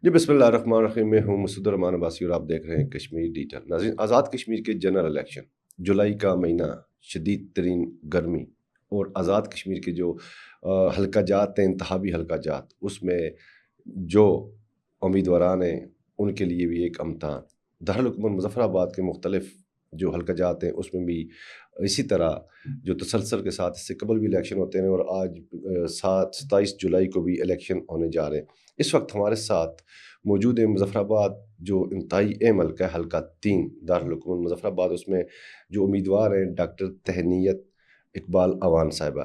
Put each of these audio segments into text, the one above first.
جی بسم اللہ الرحمن الرحیم، میں ہوں مسعود الرحمان عباسی اور آپ دیکھ رہے ہیں کشمیر ڈیجیٹل۔ ناظرین، آزاد کشمیر کے جنرل الیکشن، جولائی کا مہینہ، شدید ترین گرمی اور آزاد کشمیر کے جو حلقہ جات ہیں، انتخابی حلقہ جات، اس میں جو امیدواران ہیں ان کے لیے بھی ایک امتحان۔ دارالحکومت مظفر آباد کے مختلف جو حلقہ جات ہیں اس میں بھی اسی طرح جو تسلسل کے ساتھ اس سے قبل بھی الیکشن ہوتے ہیں اور آج 27 جولائی کو بھی الیکشن ہونے جا رہے ہیں۔ اس وقت ہمارے ساتھ موجود ہے مظفر آباد جو انتہائی اہم حلقہ ہے، حلقہ 3 دارالحکومت مظفر آباد۔ اس میں جو امیدوار ہیں ڈاکٹر تہنیت اقبال اوان صاحبہ،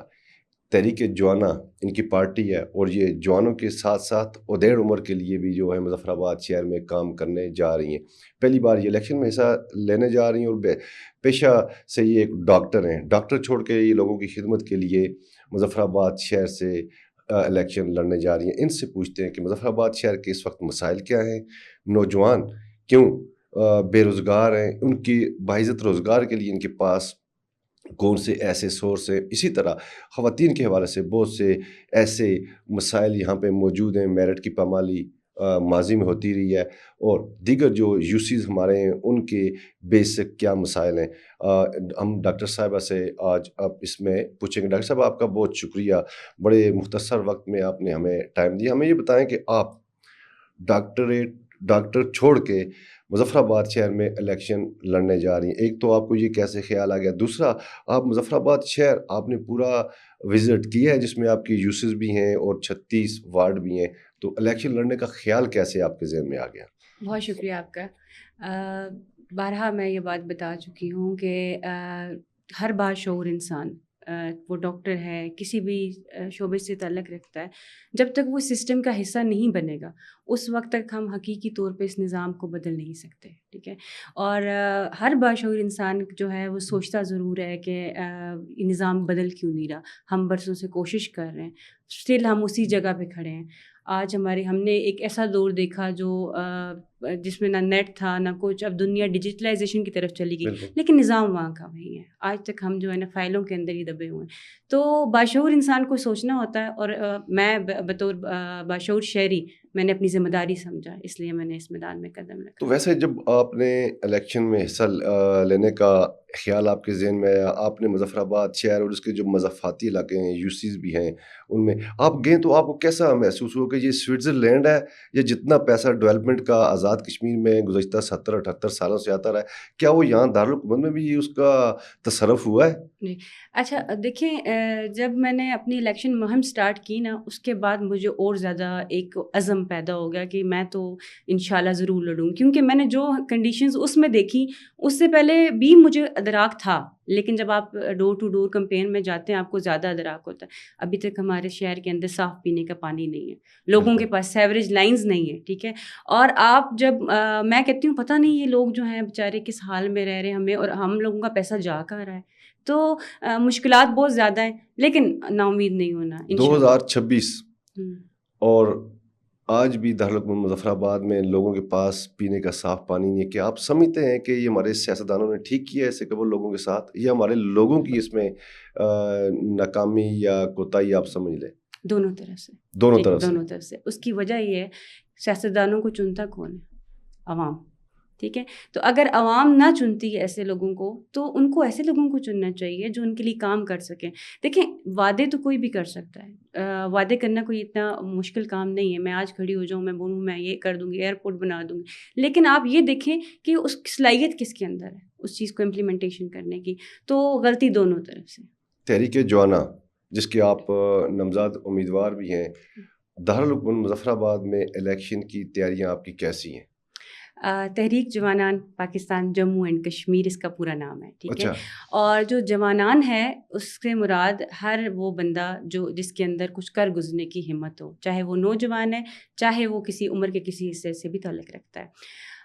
تحریک جوانا ان کی پارٹی ہے، اور یہ جوانوں کے ساتھ ساتھ ادھیڑ عمر کے لیے بھی جو ہے مظفر آباد شہر میں کام کرنے جا رہی ہیں۔ پہلی بار یہ الیکشن میں حصہ لینے جا رہی ہیں اور پیشہ سے یہ ایک ڈاکٹر ہیں۔ ڈاکٹر چھوڑ کے یہ لوگوں کی خدمت کے لیے مظفر آباد شہر سے الیکشن لڑنے جا رہی ہیں۔ ان سے پوچھتے ہیں کہ مظفر آباد شہر کے اس وقت مسائل کیا ہیں، نوجوان کیوں بے روزگار ہیں، ان کی باعزت روزگار کے لیے ان کے پاس کون سے ایسے سورس ہیں۔ اسی طرح خواتین کے حوالے سے بہت سے ایسے مسائل یہاں پہ موجود ہیں، میرٹ کی پامالی ماضی میں ہوتی رہی ہے، اور دیگر جو یوسیز ہمارے ہیں ان کے بیسک کیا مسائل ہیں۔ ہم ڈاکٹر صاحبہ سے آج آپ اس میں پوچھیں گے۔ ڈاکٹر صاحب، آپ کا بہت شکریہ، بڑے مختصر وقت میں آپ نے ہمیں ٹائم دیا۔ ہمیں یہ بتائیں کہ آپ ڈاکٹر چھوڑ کے مظفر آباد شہر میں الیکشن لڑنے جا رہی ہیں، ایک تو آپ کو یہ کیسے خیال آ گیا؟ دوسرا، آپ مظفر آباد شہر آپ نے پورا وزٹ کیا ہے جس میں آپ کی یوسز بھی ہیں اور 36 وارڈ بھی ہیں، تو الیکشن لڑنے کا خیال کیسے آپ کے ذہن میں آ گیا؟ بہت شکریہ آپ کا۔ بارہا میں یہ بات بتا چکی ہوں کہ ہر باشعور انسان، وہ ڈاکٹر ہے، کسی بھی شعبے سے تعلق رکھتا ہے، جب تک وہ سسٹم کا حصہ نہیں بنے گا اس وقت تک ہم حقیقی طور پہ اس نظام کو بدل نہیں سکتے، ٹھیک ہے؟ اور ہر باشعور انسان جو ہے وہ سوچتا ضرور ہے کہ یہ نظام بدل کیوں نہیں رہا، ہم برسوں سے کوشش کر رہے ہیں، اسٹل ہم اسی جگہ پہ کھڑے ہیں۔ آج ہم نے ایک ایسا دور دیکھا جو جس میں نہ نیٹ تھا نہ کچھ، اب دنیا ڈیجیٹلائزیشن کی طرف چلی گئی، بالکل۔ لیکن نظام وہاں کا وہی ہے۔ آج تک ہم جو ہے نا فائلوں کے اندر ہی دبے ہوئے ہیں۔ تو باشعور انسان کو سوچنا ہوتا ہے، اور میں بطور باشعور شہری میں نے اپنی ذمہ داری سمجھا، اس لیے میں نے اس میدان میں قدم تو رکھا۔ ویسے جب آپ نے الیکشن میں حصہ لینے کا خیال آپ کے ذہن میں آیا، آپ نے مظفر آباد شہر اور اس کے جو مضافاتی علاقے ہیں، یوسیز بھی ہیں، ان میں آپ گئے تو آپ کو کیسا محسوس ہوا کہ یہ سوئٹزرلینڈ ہے؟ یا جتنا پیسہ ڈیولپمنٹ کا آزاد کشمیر میں گزشتہ 70-78 سالوں سے آتا رہا ہے، کیا وہ یہاں دارالحکومت میں بھی اس کا تصرف ہوا ہے؟ جی اچھا، دیکھیں، جب میں نے اپنی الیکشن مہم سٹارٹ کی نا، اس کے بعد مجھے اور زیادہ ایک عزم پیدا ہو گیا کہ میں تو انشاءاللہ ضرور لڑوں، کیونکہ میں نے جو کنڈیشنز اس میں دیکھی، اس سے پہلے بھی مجھے ادراک تھا، لیکن جب آپ ڈور ٹو ڈور کمپین میں جاتے ہیں آپ کو زیادہ ادراک ہوتا ہے۔ ابھی تک ہمارے شہر کے اندر صاف پینے کا پانی نہیں ہے، لوگوں کے پاس سیوریج لائنز نہیں ہے، ٹھیک ہے؟ اور آپ جب میں کہتی ہوں پتہ نہیں یہ لوگ جو ہیں بیچارے کس حال میں رہ رہے ہیں، ہمیں اور ہم لوگوں کا پیسہ جا کہاں رہا ہے۔ تو مشکلات بہت زیادہ ہیں، لیکن نا امید نہیں ہونا انشاءاللہ۔ 2026 اور آج بھی دارالحکومت مظفر آباد میں لوگوں کے پاس پینے کا صاف پانی نہیں ہے۔ کیا آپ سمجھتے ہیں کہ یہ ہمارے سیاستدانوں نے ٹھیک کیا ہے ایسے قبل لوگوں کے ساتھ، یا ہمارے لوگوں کی اس میں ناکامی یا کوتاہی آپ سمجھ لیں؟ دونوں طرف سے، دونوں طرف سے۔ دونوں طرف سے۔ اس کی وجہ یہ ہے، سیاستدانوں کو چنتا کون ہے؟ عوام، ٹھیک ہے؟ تو اگر عوام نہ چنتی ہے ایسے لوگوں کو، تو ان کو ایسے لوگوں کو چننا چاہیے جو ان کے لیے کام کر سکیں۔ دیکھیں، وعدے تو کوئی بھی کر سکتا ہے، وعدے کرنا کوئی اتنا مشکل کام نہیں ہے۔ میں آج کھڑی ہو جاؤں، میں بولوں میں یہ کر دوں گی، ایئرپورٹ بنا دوں گی، لیکن آپ یہ دیکھیں کہ اس کی صلاحیت کس کے اندر ہے اس چیز کو امپلیمنٹیشن کرنے کی۔ تو غلطی دونوں طرف سے۔ تحریک جوانا، جس کے آپ نامزد امیدوار بھی ہیں، دارالحکومت مظفر آباد میں الیکشن کی تیاریاں آپ کی کیسی ہیں؟ تحریک جوانان پاکستان جموں اینڈ کشمیر اس کا پورا نام ہے، ٹھیک ہے؟ اچھا۔ اور جو جوانان ہے اس سے مراد ہر وہ بندہ جو جس کے اندر کچھ کر گزرنے کی ہمت ہو، چاہے وہ نوجوان ہے، چاہے وہ کسی عمر کے کسی حصے سے بھی تعلق رکھتا ہے۔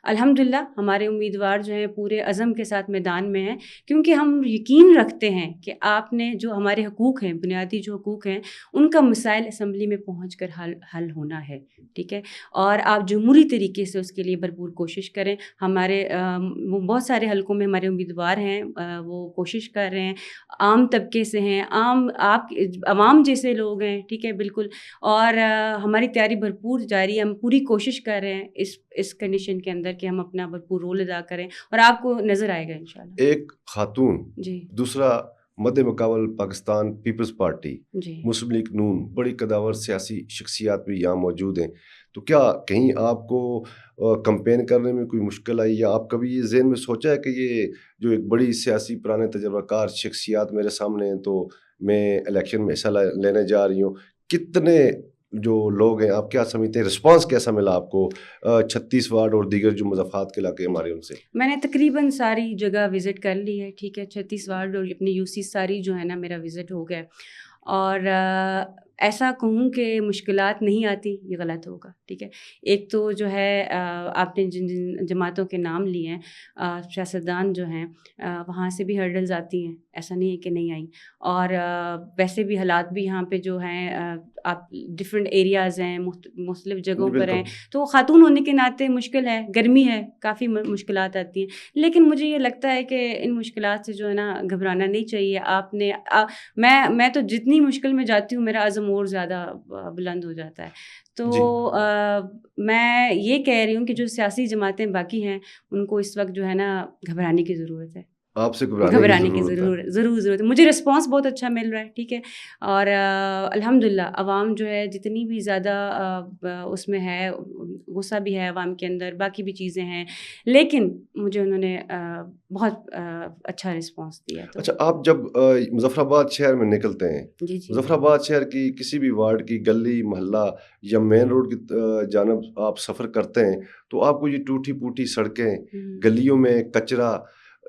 الحمدللہ ہمارے امیدوار جو ہیں پورے عزم کے ساتھ میدان میں ہیں، کیونکہ ہم یقین رکھتے ہیں کہ آپ نے جو ہمارے حقوق ہیں، بنیادی جو حقوق ہیں، ان کا مسائل اسمبلی میں پہنچ کر حل ہونا ہے، ٹھیک ہے، اور آپ جمہوری طریقے سے اس کے لیے بھرپور کوشش کریں. ہمارے بہت سارے حلقوں میں ہمارے امیدوار ہیں، وہ کوشش کر رہے ہیں، عام طبقے سے ہیں، عوام جیسے لوگ ہیں، ٹھیک ہے، بالکل. اور ہماری تیاری بھرپور جاری ہے، ہم پوری کوشش کر رہے ہیں اس کنڈیشن کے اندر کہ ہم اپنا بھرپور رول ادا کریں، اور آپ کو نظر آئے گا انشاءاللہ. ایک خاتون، جی دوسرا مد مقابل پاکستان پیپلز پارٹی، جی مسلم لیگ نون، بڑی قداور سیاسی شخصیات بھی یہاں موجود ہیں، تو کیا کہیں آپ کو کمپین کرنے میں کوئی مشکل آئی، یا آپ کبھی یہ ذہن میں سوچا ہے کہ یہ جو ایک بڑی سیاسی پرانے تجربہ کار شخصیات میرے سامنے ہیں تو میں الیکشن میں حصہ لینے جا رہی ہوں؟ کتنے جو لوگ ہیں، آپ کیا سمجھتے ہیں، رسپانس کیسا ملا آپ کو 36 وارڈ اور دیگر جو مضافات کے علاقے ہمارے ان سے؟ میں نے تقریباً ساری جگہ وزٹ کر لی ہے، ٹھیک ہے، 36 وارڈ اور اپنی یو سی ساری جو ہے نا میرا وزٹ ہو گیا. اور ایسا کہوں کہ مشکلات نہیں آتی، یہ غلط ہوگا، ٹھیک ہے. ایک تو جو ہے آپ نے جن جن جماعتوں کے نام لیے ہیں، سیاستدان جو ہیں، وہاں سے بھی ہرڈلز آتی ہیں، ایسا نہیں ہے کہ نہیں آئیں. اور ویسے بھی حالات بھی یہاں پہ جو ہیں، آپ ڈفرینٹ ایریاز ہیں، مختلف جگہوں پر ہیں، تو خاتون ہونے کے ناطے مشکل ہے، گرمی ہے، کافی مشکلات آتی ہیں. لیکن مجھے یہ لگتا ہے کہ ان مشکلات سے جو ہے نا گھبرانا نہیں چاہیے. آپ نے میں تو جتنی مشکل میں جاتی ہوں میرا عزم اور زیادہ بلند ہو جاتا ہے. تو میں یہ کہہ رہی ہوں کہ جو سیاسی جماعتیں باقی ہیں ان کو اس وقت جو ہے نا گھبرانے کی ضرورت ہے. آپ سے گھبرانے کی ضرورت ہے. مجھے رسپانس بہت اچھا مل رہا ہے، ٹھیک ہے، اور الحمدللہ عوام جو ہے جتنی بھی زیادہ اس میں ہے، غصہ بھی ہے عوام کے اندر، باقی بھی چیزیں ہیں، لیکن مجھے انہوں نے بہت اچھا رسپانس دیا. اچھا، آپ جب مظفر آباد شہر میں نکلتے ہیں، جی مظفر آباد شہر کی کسی بھی وارڈ کی گلی محلہ یا مین روڈ کی جانب آپ سفر کرتے ہیں تو آپ کو یہ ٹوٹی پوٹی سڑکیں، گلیوں میں کچرا،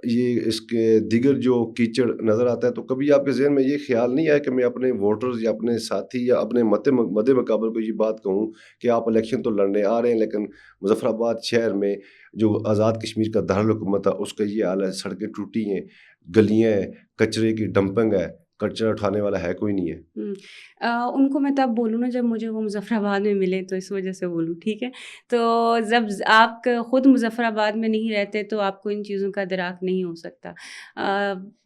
یہ اس کے دیگر جو کیچڑ نظر آتا ہے، تو کبھی آپ کے ذہن میں یہ خیال نہیں آیا کہ میں اپنے ووٹرز یا اپنے ساتھی یا اپنے مد مقابل کو یہ بات کہوں کہ آپ الیکشن تو لڑنے آ رہے ہیں لیکن مظفر آباد شہر میں جو آزاد کشمیر کا دارالحکومت ہے اس کا یہ حال ہے، سڑکیں ٹوٹی ہیں، گلیاں ہیں، کچرے کی ڈمپنگ ہے، کچرا اٹھانے والا ہے کوئی نہیں ہے؟ ان کو میں تب بولوں نا جب مجھے وہ مظفر آباد میں ملے، تو اس وجہ سے بولوں، ٹھیک ہے. تو جب آپ خود مظفر آباد میں نہیں رہتے تو آپ کو ان چیزوں کا ادراک نہیں ہو سکتا.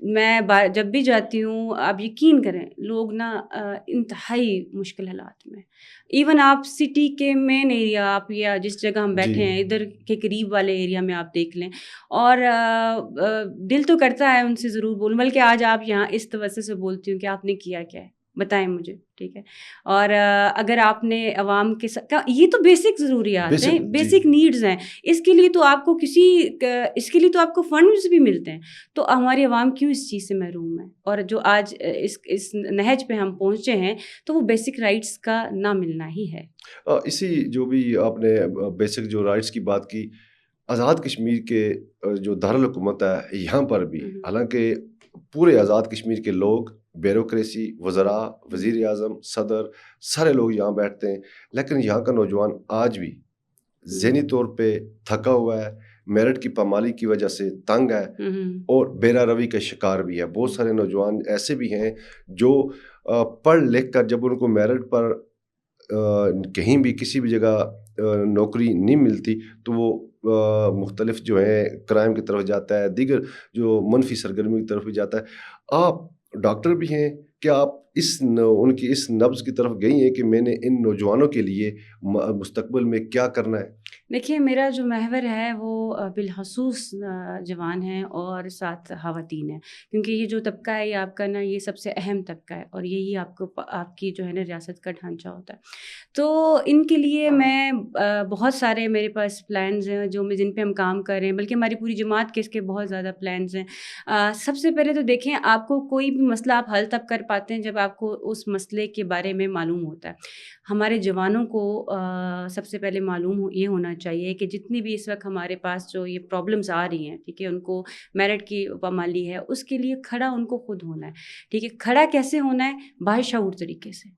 میں جب بھی جاتی ہوں، آپ یقین کریں، لوگ نا انتہائی مشکل حالات میں، ایون آپ سٹی کے مین ایریا، آپ یا جس جگہ ہم بیٹھے ہیں ادھر کے قریب والے ایریا میں آپ دیکھ لیں، اور دل تو کرتا ہے ان سے ضرور بولوں، بلکہ آج آپ یہاں اس توسط سے بولتی ہوں کہ آپ نے کیا کیا ہے، بتائیں مجھے، ٹھیک ہے. اور اگر آپ نے عوام کے یہ تو بیسک ضروریات ہیں، بیسک نیڈز ہیں، اس کے لیے تو آپ کو اس کے لیے تو آپ کو فنڈز بھی ملتے ہیں. تو ہماری عوام کیوں اس چیز سے محروم ہے؟ اور جو آج اس نہج پہ ہم پہنچے ہیں تو وہ بیسک رائٹس کا نہ ملنا ہی ہے. اسی جو بھی آپ نے بیسک جو رائٹس کی بات کی، آزاد کشمیر کے جو دارالحکومت ہے یہاں پر بھی، حالانکہ پورے آزاد کشمیر کے لوگ، بیوروکریسی، وزراء، وزیر اعظم، صدر، سارے لوگ یہاں بیٹھتے ہیں، لیکن یہاں کا نوجوان آج بھی ذہنی طور پہ تھکا ہوا ہے، میرٹ کی پامالی کی وجہ سے تنگ ہے اور بیرا روی کا شکار بھی ہے. بہت سارے نوجوان ایسے بھی ہیں جو پڑھ لکھ کر جب ان کو میرٹ پر کہیں بھی کسی بھی جگہ نوکری نہیں ملتی تو وہ مختلف جو ہے کرائم کی طرف جاتا ہے، دیگر جو منفی سرگرمی کی طرف بھی جاتا ہے. آپ ڈاکٹر بھی ہیں، کیا آپ ان کی اس نبض کی طرف گئی ہیں کہ میں نے ان نوجوانوں کے لیے مستقبل میں کیا کرنا ہے؟ دیکھیے، میرا جو محور ہے وہ بالخصوص جوان ہیں اور ساتھ خواتین ہیں، کیونکہ یہ جو طبقہ ہے یہ آپ کا نا، یہ سب سے اہم طبقہ ہے، اور یہی آپ کی جو ہے نا ریاست کا ڈھانچہ ہوتا ہے. تو ان کے لیے میں بہت سارے میرے پاس پلانز ہیں جن پہ ہم کام کر رہے ہیں، بلکہ ہماری پوری جماعت کے اس کے بہت زیادہ پلانز ہیں. سب سے پہلے تو دیکھیں، آپ کو کوئی بھی مسئلہ آپ حل تب کر پاتے ہیں جب آپ کو اس مسئلے کے بارے میں معلوم ہوتا ہے. ہمارے جوانوں کو سب سے پہلے معلوم یہ ہونا چاہیے کہ جتنی بھی اس وقت ہمارے پاس جو یہ پرابلمس آ رہی ہیں، ٹھیک ہے، ان کو میرٹ کی پامالی ہے، اس کے لیے کھڑا ان کو خود ہونا ہے. ٹھیک ہے، کھڑا کیسے ہونا ہے؟ باشعور طریقے سے.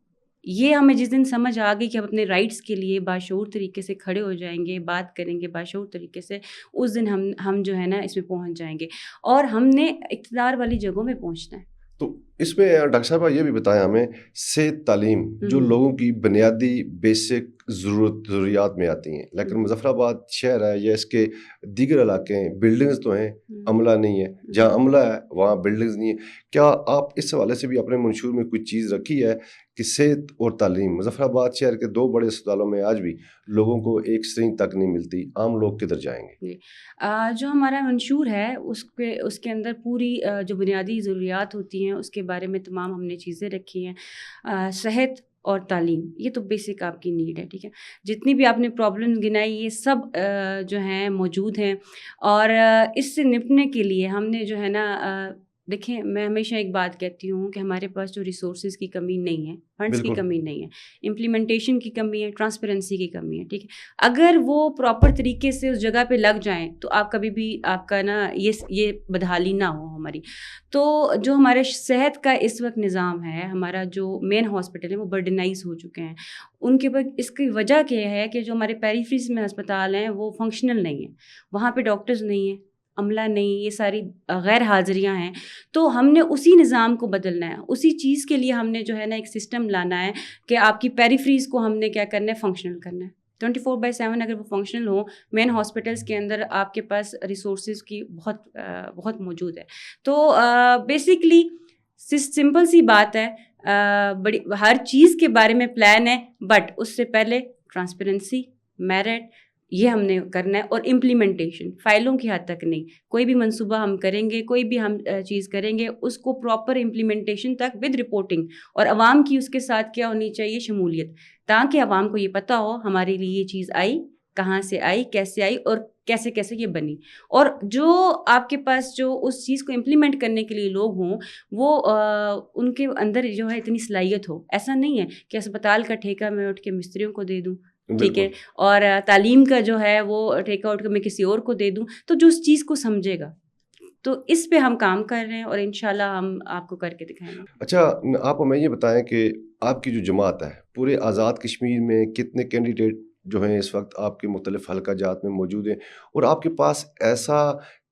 یہ ہمیں جس دن سمجھ آ گئی کہ ہم اپنے رائٹس کے لیے باشعور طریقے سے کھڑے ہو جائیں گے, بات کریں گے باشعور طریقے سے, اس دن ہم جو ہے نا اس میں پہنچ جائیں گے, اور ہم نے اقتدار والی جگہوں میں پہنچنا ہے. تو اس میں ڈاکٹر صاحبہ یہ بھی بتائیں ہمیں, صحت تعلیم جو لوگوں کی بنیادی بیسک ضروریات میں آتی ہیں, لیکن مظفر آباد شہر ہے یا اس کے دیگر علاقے ہیں, بلڈنگز تو ہیں, عملہ نہیں ہے, جہاں عملہ ہے وہاں بلڈنگز نہیں ہیں. کیا آپ اس حوالے سے بھی اپنے منشور میں کوئی چیز رکھی ہے کہ صحت اور تعلیم, مظفر آباد شہر کے 2 بڑے اسپتالوں میں آج بھی لوگوں کو ایک سرنج تک نہیں ملتی, عام لوگ کدھر جائیں گے؟ جو ہمارا منشور ہے اس کے اندر پوری جو بنیادی ضروریات ہوتی ہیں اس کے بارے میں تمام ہم نے چیزیں رکھی ہیں. صحت اور تعلیم یہ تو بیسک آپ کی نیڈ ہے, ٹھیک ہے. جتنی بھی آپ نے پرابلمز گنائی یہ سب جو ہیں موجود ہیں, اور اس سے نپٹنے کے لیے ہم نے جو ہے نا, دیکھیں میں ہمیشہ ایک بات کہتی ہوں کہ ہمارے پاس جو ریسورسز کی کمی نہیں ہے, فنڈس کی کمی نہیں ہے, امپلیمنٹیشن کی کمی ہے, ٹرانسپیرنسی کی کمی ہے, ٹھیک ہے. اگر وہ پراپر طریقے سے اس جگہ پہ لگ جائیں تو آپ کبھی بھی آپ کا نا یہ بدحالی نہ ہو ہماری. تو جو ہمارے صحت کا اس وقت نظام ہے, ہمارا جو مین ہاسپٹل ہے وہ برڈنائز ہو چکے ہیں. ان کے بعد اس کی وجہ کیا ہے کہ جو ہمارے پیریفریز میں ہسپتال ہیں وہ فنکشنل نہیں ہیں, وہاں پہ ڈاکٹرز نہیں ہیں, عملہ نہیں, یہ ساری غیر حاضریاں ہیں. تو ہم نے اسی نظام کو بدلنا ہے, اسی چیز کے لیے ہم نے جو ہے نا ایک سسٹم لانا ہے کہ آپ کی پیریفریز کو ہم نے کیا کرنا ہے, فنکشنل کرنا ہے. 24/7 اگر وہ فنکشنل ہوں مین ہاسپٹلس کے اندر, آپ کے پاس ریسورسز کی بہت موجود ہے. تو بیسکلی سمپل سی بات ہے, بڑی ہر چیز کے بارے میں پلان ہے, بٹ اس سے پہلے ٹرانسپیرنسی, میرٹ, یہ ہم نے کرنا ہے. اور امپلیمنٹیشن فائلوں کی حد تک نہیں, کوئی بھی منصوبہ ہم کریں گے, کوئی بھی ہم چیز کریں گے, اس کو پراپر امپلیمنٹیشن تک ود رپورٹنگ, اور عوام کی اس کے ساتھ کیا ہونی چاہیے, شمولیت, تاکہ عوام کو یہ پتہ ہو ہمارے لیے یہ چیز آئی, کہاں سے آئی, کیسے آئی, اور کیسے کیسے یہ بنی. اور جو آپ کے پاس جو اس چیز کو امپلیمنٹ کرنے کے لیے لوگ ہوں, وہ ان کے اندر جو ہے اتنی صلاحیت ہو. ایسا نہیں ہے کہ اسپتال کا ٹھیکہ میں اٹھ کے مستریوں کو دے دوں, ٹھیک ہے, اور تعلیم کا جو ہے وہ ٹھیکہ اٹھ کے میں کسی اور کو دے دوں, تو جو اس چیز کو سمجھے گا. تو اس پہ ہم کام کر رہے ہیں اور انشاءاللہ ہم آپ کو کر کے دکھائیں گے. اچھا, آپ ہمیں یہ بتائیں کہ آپ کی جو جماعت ہے پورے آزاد کشمیر میں کتنے کینڈیڈیٹ جو ہیں اس وقت آپ کے مختلف حلقہ جات میں موجود ہیں, اور آپ کے پاس ایسا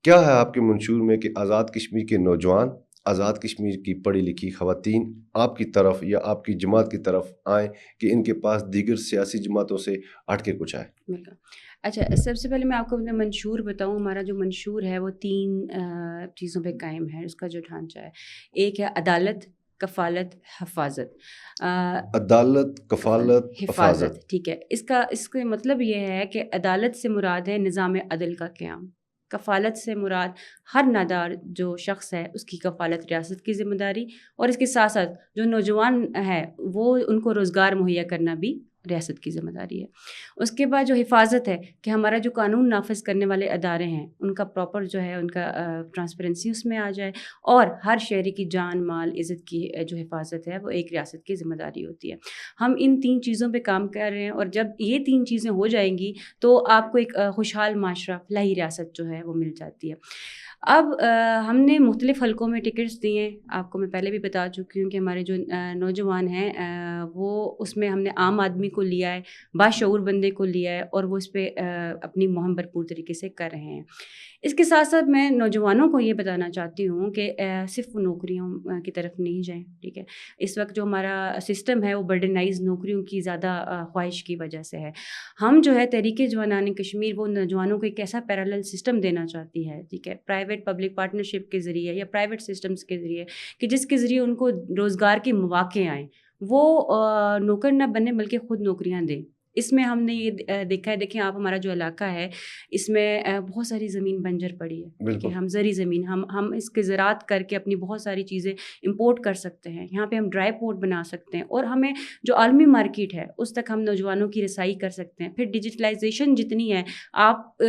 کیا ہے آپ کے منشور میں کہ آزاد کشمیر کے نوجوان, آزاد کشمیر کی پڑھی لکھی خواتین آپ کی طرف یا آپ کی جماعت کی طرف آئیں کہ ان کے پاس دیگر سیاسی جماعتوں سے ہٹ کے کچھ آئے؟ بالکل. اچھا, سب سے پہلے میں آپ کو اپنا منشور بتاؤں. ہمارا جو منشور ہے وہ 3 چیزوں پہ قائم ہے. اس کا جو ڈھانچہ ہے, ایک ہے عدالت, کفالت, حفاظت. عدالت, کفالت, حفاظت, ٹھیک ہے. اس کا مطلب یہ ہے کہ عدالت سے مراد ہے نظام عدل کا قیام, کفالت سے مراد ہر نادار جو شخص ہے اس کی کفالت ریاست کی ذمہ داری, اور اس کے ساتھ ساتھ جو نوجوان ہے وہ ان کو روزگار مہیا کرنا بھی ریاست کی ذمہ داری ہے. اس کے بعد جو حفاظت ہے کہ ہمارا جو قانون نافذ کرنے والے ادارے ہیں ان کا پراپر جو ہے ان کا ٹرانسپیرنسی اس میں آ جائے, اور ہر شہری کی جان مال عزت کی جو حفاظت ہے وہ ایک ریاست کی ذمہ داری ہوتی ہے. ہم ان 3 چیزوں پہ کام کر رہے ہیں, اور جب یہ 3 چیزیں ہو جائیں گی تو آپ کو ایک خوشحال معاشرہ, فلاحی ریاست جو ہے وہ مل جاتی ہے. اب ہم نے مختلف حلقوں میں ٹکٹس دیے ہیں. آپ کو میں پہلے بھی بتا چکی ہوں کہ ہمارے جو نوجوان ہیں وہ اس میں ہم نے عام آدمی کو لیا ہے, باشعور بندے کو لیا ہے, اور وہ اس پہ اپنی مہم بھرپور طریقے سے کر رہے ہیں. اس کے ساتھ ساتھ میں نوجوانوں کو یہ بتانا چاہتی ہوں کہ صرف نوکریوں کی طرف نہیں جائیں, ٹھیک ہے. اس وقت جو ہمارا سسٹم ہے وہ برڈنائز نوکریوں کی زیادہ خواہش کی وجہ سے ہے. ہم جو ہے تحریک جوانان کشمیر وہ نوجوانوں کو ایک ایسا پیرالل سسٹم دینا چاہتی ہے, ٹھیک ہے, پرائیویٹ پبلک پارٹنرشپ کے ذریعے یا پرائیویٹ سسٹمز کے ذریعے, کہ جس کے ذریعے ان کو روزگار کے مواقع آئیں, وہ نوکر نہ بنے بلکہ خود نوکریاں دیں. اس میں ہم نے یہ دیکھا ہے, دیکھیں آپ ہمارا جو علاقہ ہے اس میں بہت ساری زمین بنجر پڑی ہے, کہ ہم زرعی زمین ہم اس کے زراعت کر کے اپنی بہت ساری چیزیں امپورٹ کر سکتے ہیں. یہاں پہ ہم ڈرائی پورٹ بنا سکتے ہیں, اور ہمیں جو عالمی مارکیٹ ہے اس تک ہم نوجوانوں کی رسائی کر سکتے ہیں. پھر ڈیجیٹلائزیشن جتنی ہے آپ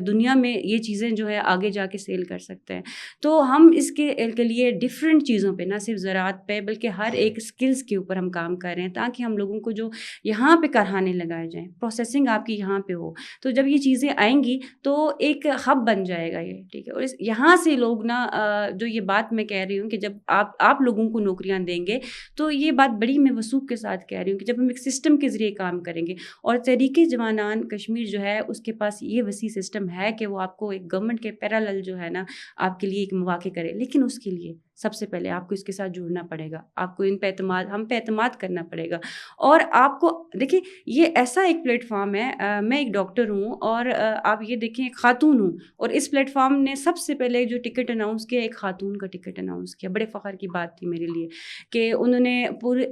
دنیا میں یہ چیزیں جو ہے آگے جا کے سیل کر سکتے ہیں. تو ہم اس کے لیے ڈفرینٹ چیزوں پہ, نہ صرف زراعت پہ بلکہ ہر ایک اسکلز کے اوپر ہم کام کر رہے ہیں, تاکہ ہم لوگوں کو جو یہاں پہ کارخانے لگائے جائیں, پروسیسنگ آپ کی یہاں پہ ہو. تو جب یہ چیزیں آئیں گی تو ایک ہب بن جائے گا یہ, ٹھیک ہے. اور یہاں سے لوگ نا جو یہ بات میں کہہ رہی ہوں کہ جب آپ لوگوں کو نوکریاں دیں گے, تو یہ بات بڑی میں وثوق کے ساتھ کہہ رہی ہوں کہ جب ہم ایک سسٹم کے ذریعے کام کریں گے, اور تحریک جوانان کشمیر جو ہے اس کے پاس یہ وسیع سسٹم ہے کہ وہ آپ کو ایک گورنمنٹ کے پیرالل جو ہے نا آپ کے لیے ایک مواقع کرے, لیکن اس کے لیے سب سے پہلے آپ کو اس کے ساتھ جڑنا پڑے گا, آپ کو ہم پہ اعتماد کرنا پڑے گا. اور آپ کو دیکھیں یہ ایسا ایک پلیٹ فارم ہے, میں ایک ڈاکٹر ہوں اور آپ یہ دیکھیں ایک خاتون ہوں, اور اس پلیٹ فارم نے سب سے پہلے جو ٹکٹ اناؤنس کیا ایک خاتون کا ٹکٹ اناؤنس کیا. بڑے فخر کی بات تھی میرے لیے کہ انہوں نے پورے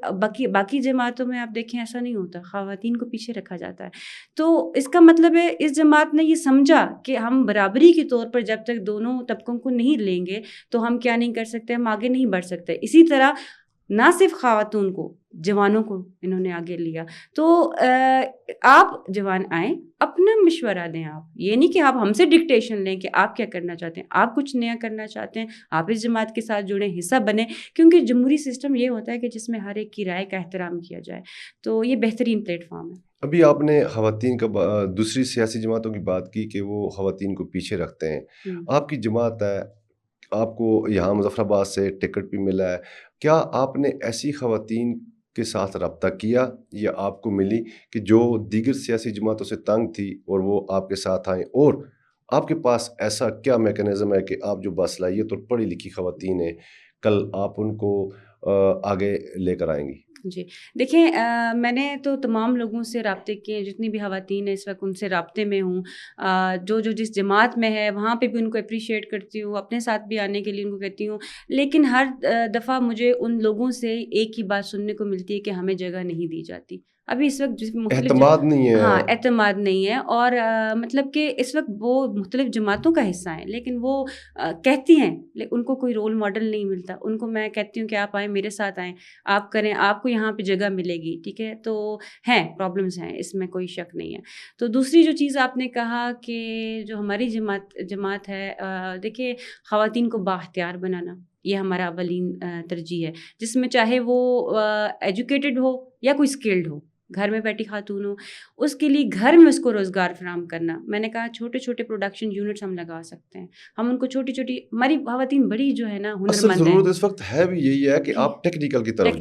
باقی جماعتوں میں آپ دیکھیں ایسا نہیں ہوتا, خواتین کو پیچھے رکھا جاتا ہے. تو اس کا مطلب ہے اس جماعت نے یہ سمجھا کہ ہم برابری کے طور پر جب تک دونوں طبقوں کو نہیں لیں گے تو ہم کیا نہیں کر سکتے, ہم آگے نہیں بڑھ سکتے. اسی طرح نہ صرف خواتون کو, جوانوں کو انہوں نے آگے لیا. تو آپ جوان آئیں, اپنا مشورہ دیں. آپ یہ نہیں کہ آپ ہم سے ڈکٹیشن لیں کہ آپ کیا کرنا چاہتے ہیں, آپ کچھ نیا کرنا چاہتے ہیں, آپ اس جماعت کے ساتھ جڑیں, حصہ بنیں, کیونکہ جمہوری سسٹم یہ ہوتا ہے کہ جس میں ہر ایک کی رائے کا احترام کیا جائے. تو یہ بہترین پلیٹ فارم ہے. ابھی آپ نے خواتین کا دوسری سیاسی جماعتوں کی بات کی کہ وہ خواتین کو پیچھے رکھتے ہیں. آپ کی جماعت ہے, آپ کو یہاں مظفر آباد سے ٹکٹ بھی ملا ہے, کیا آپ نے ایسی خواتین کے ساتھ رابطہ کیا یا آپ کو ملی کہ جو دیگر سیاسی جماعتوں سے تنگ تھی اور وہ آپ کے ساتھ آئیں, اور آپ کے پاس ایسا کیا میکانزم ہے کہ آپ جو باصلاحیت اور پڑھی لکھی خواتین ہیں کل آپ ان کو آگے لے کر آئیں گی؟ جی دیکھیں, میں نے تو تمام لوگوں سے رابطے کیے ہیں, جتنی بھی خواتین ہیں اس وقت ان سے رابطے میں ہوں. جو جس جماعت میں ہے وہاں پہ بھی ان کو اپریشیٹ کرتی ہوں, اپنے ساتھ بھی آنے کے لیے ان کو کہتی ہوں. لیکن ہر دفعہ مجھے ان لوگوں سے ایک ہی بات سننے کو ملتی ہے کہ ہمیں جگہ نہیں دی جاتی. ابھی اس وقت اعتماد نہیں ہے. ہاں اعتماد نہیں ہے, اور مطلب کہ اس وقت وہ مختلف جماعتوں کا حصہ ہیں لیکن وہ کہتی ہیں, ان کو کوئی رول ماڈل نہیں ملتا. ان کو میں کہتی ہوں کہ آپ آئیں, میرے ساتھ آئیں, آپ کریں, آپ کو یہاں پہ جگہ ملے گی, ٹھیک ہے. تو ہیں پرابلمس ہیں, اس میں کوئی شک نہیں ہے. تو دوسری جو چیز آپ نے کہا کہ جو ہماری جماعت ہے, دیکھیے خواتین کو بااختیار بنانا یہ ہمارا اولین ترجیح ہے, جس میں چاہے وہ ایجوکیٹڈ ہو یا کوئی اسکلڈ ہو, گھر میں بیٹھی خاتون ہو, اس کے لیے گھر میں اس کو روزگار فراہم کرنا. میں نے کہا چھوٹے چھوٹے پروڈکشن یونٹس ہم لگا سکتے ہیں, ہم ان کو چھوٹی ہماری خواتین بڑی جو ہے نا ہنرمند ہیں. ضرورت اس وقت ہے بھی یہی ہے کہ آپ ٹیکنیکل کی طرف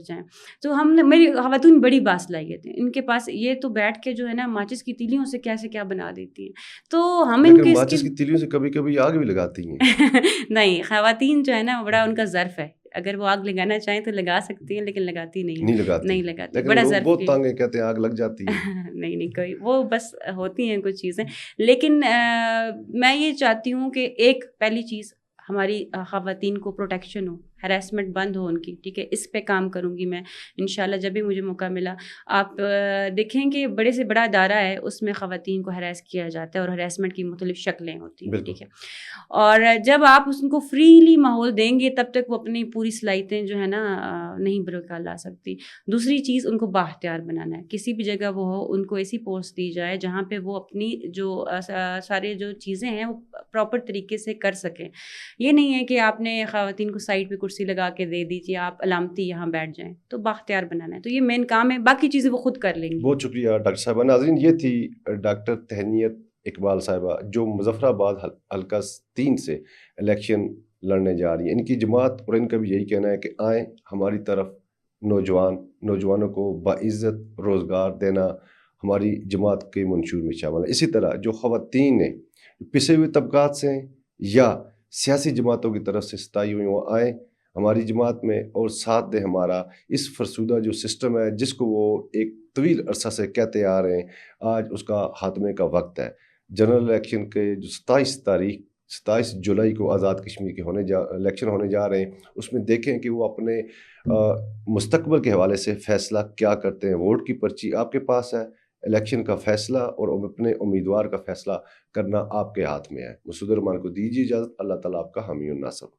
جائیں. تو ہم نے, میری خواتین بڑی باصلاحیت ہیں, ان کے پاس یہ تو بیٹھ کے جو ہے نا ماچس کی تیلیوں سے کیسے کیا بنا دیتی ہیں. تو ہم ان کے ماچس کی تیلیوں سے کبھی کبھی آگ بھی لگاتی ہیں. نہیں, خواتین جو ہے نا بڑا ان کا ظرف ہے, اگر وہ آگ لگانا چاہیں تو لگا سکتی ہیں, لیکن لگاتی نہیں لگاتی. بڑا ظرف, بہت تنگ ہے, کہتے ہیں آگ لگ جاتی ہے. نہیں کوئی, وہ بس ہوتی ہیں کچھ چیزیں. لیکن میں یہ چاہتی ہوں کہ ایک پہلی چیز ہماری خواتین کو پروٹیکشن ہو, ہراسمنٹ بند ہو ان کی, ٹھیک ہے. اس پہ کام کروں گی میں انشاءاللہ جب بھی مجھے موقع ملا. آپ دیکھیں کہ بڑے سے بڑا ادارہ ہے, اس میں خواتین کو ہراس کیا جاتا ہے اور ہراسمنٹ کی مختلف شکلیں ہوتی ہیں, ٹھیک ہے. اور جب آپ اس کو فریلی ماحول دیں گے تب تک وہ اپنی پوری صلاحیتیں جو ہے نا نہیں برقرار لا سکتی. دوسری چیز ان کو بااختیار بنانا ہے. کسی بھی جگہ وہ ہو, ان کو ایسی پوسٹ دی جائے جہاں پہ وہ اپنی جو سارے جو چیزیں ہیں وہ پراپر طریقے سے کر سکیں. یہ نہیں ہے کہ آپ نے خواتین کو سائڈ پہ کرسی لگا کے دے دیجیے, آپ علامتی یہاں بیٹھ جائیں. تو بااختیار بنانا ہے, تو یہ مین کام ہے, باقی چیزیں وہ خود کر لیں گی. بہت شکریہ ڈاکٹر صاحبہ. ناظرین, یہ تھی ڈاکٹر تہنیت اقبال صاحبہ جو مظفر آباد حلقہ 3 سے الیکشن لڑنے جا رہی ہیں. ان کی جماعت اور ان کا بھی یہی کہنا ہے کہ آئیں ہماری طرف, نوجوانوں کو باعزت روزگار دینا ہماری جماعت کے منشور میں شامل ہے. اسی طرح جو خواتین ہیں, پسے ہوئے طبقات سے ہیں یا سیاسی جماعتوں کی طرف سے ستائی ہوئی, وہ آئیں ہماری جماعت میں اور ساتھ دیں ہمارا اس فرسودہ جو سسٹم ہے جس کو وہ ایک طویل عرصہ سے کہتے آ رہے ہیں. آج اس کا خاتمے کا وقت ہے. جنرل الیکشن کے جو 27 جولائی کو آزاد کشمیر کے الیکشن ہونے جا رہے ہیں, اس میں دیکھیں کہ وہ اپنے مستقبل کے حوالے سے فیصلہ کیا کرتے ہیں. ووٹ کی پرچی آپ کے پاس ہے, الیکشن کا فیصلہ اور اپنے امیدوار کا فیصلہ کرنا آپ کے ہاتھ میں ہے. مسعود الرحمان کو دیجیے اجازت. اللہ تعالیٰ آپ کا حامی و ناصر.